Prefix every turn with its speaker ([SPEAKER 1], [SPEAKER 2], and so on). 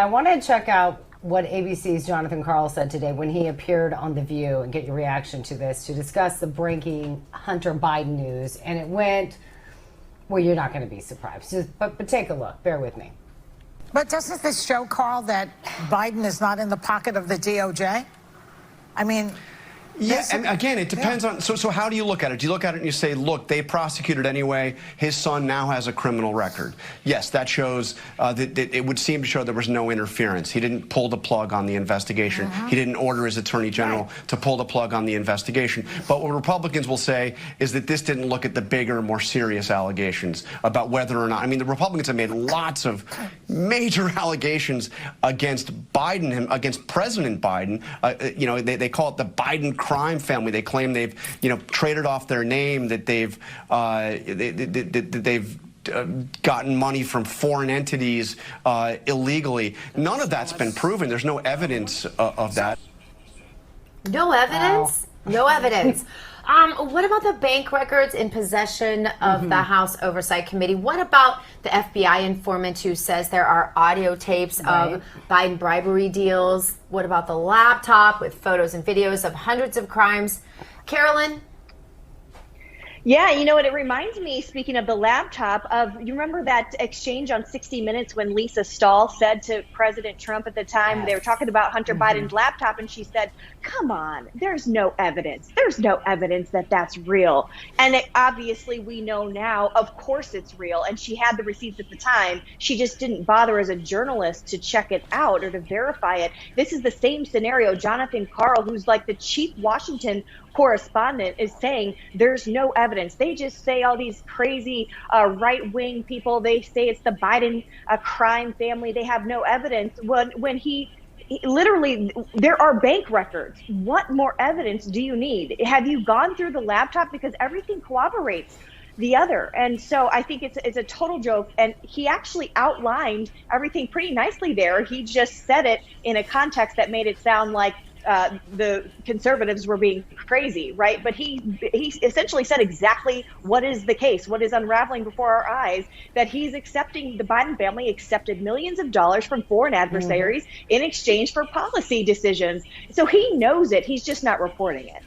[SPEAKER 1] I want to check out what ABC's Jonathan Karl said today when he appeared on The View and get your reaction to this to discuss the breaking Hunter Biden news. And it went, well, you're not going to be surprised, but take a look. Bear with me.
[SPEAKER 2] But doesn't this show, Karl, that Biden is not in the pocket of the DOJ? I mean...
[SPEAKER 3] Yeah, and again, it depends on, so how do you look at it? Do you look at it and you say, look, they prosecuted anyway, his son now has a criminal record? Yes, that shows, that it would seem to show there was no interference. He didn't pull the plug on the investigation. He didn't order his attorney general to pull the plug on the investigation. But what Republicans will say is that this didn't look at the bigger, more serious allegations about whether or not, I mean, the Republicans have made lots of major allegations against Biden, against President Biden. You know, they call it the Biden crime family. They claim they've, traded off their name, that they've gotten money from foreign entities illegally. None of that's been proven. There's no evidence of that.
[SPEAKER 4] No evidence? Wow. No evidence. What about the bank records in possession of the House Oversight Committee? What about the FBI informant who says there are audio tapes of Biden bribery deals? What about the laptop with photos and videos of hundreds of crimes? Carolyn?
[SPEAKER 5] Yeah, you know what, it reminds me, speaking of the laptop, you remember that exchange on 60 Minutes when Lisa Stahl said to President Trump at the time, they were talking about Hunter Biden's laptop, and she said, come on, there's no evidence. There's no evidence that that's real. And obviously we know now, of course it's real, and she had the receipts at the time. She just didn't bother as a journalist to check it out or to verify it. This is the same scenario. Jonathan Karl, who's like the chief Washington correspondent, is saying there's no evidence. They just say all these crazy right-wing people. They say it's the Biden crime family. They have no evidence. When he literally, there are bank records. What more evidence do you need? Have you gone through the laptop? Because everything corroborates the other. And so I think it's a total joke. And he actually outlined everything pretty nicely there. He just said it in a context that made it sound like the conservatives were being crazy, right? But he essentially said exactly what is the case, what is unraveling before our eyes, that he's accepting, the Biden family accepted millions of dollars from foreign adversaries in exchange for policy decisions. So he knows it. He's just not reporting it.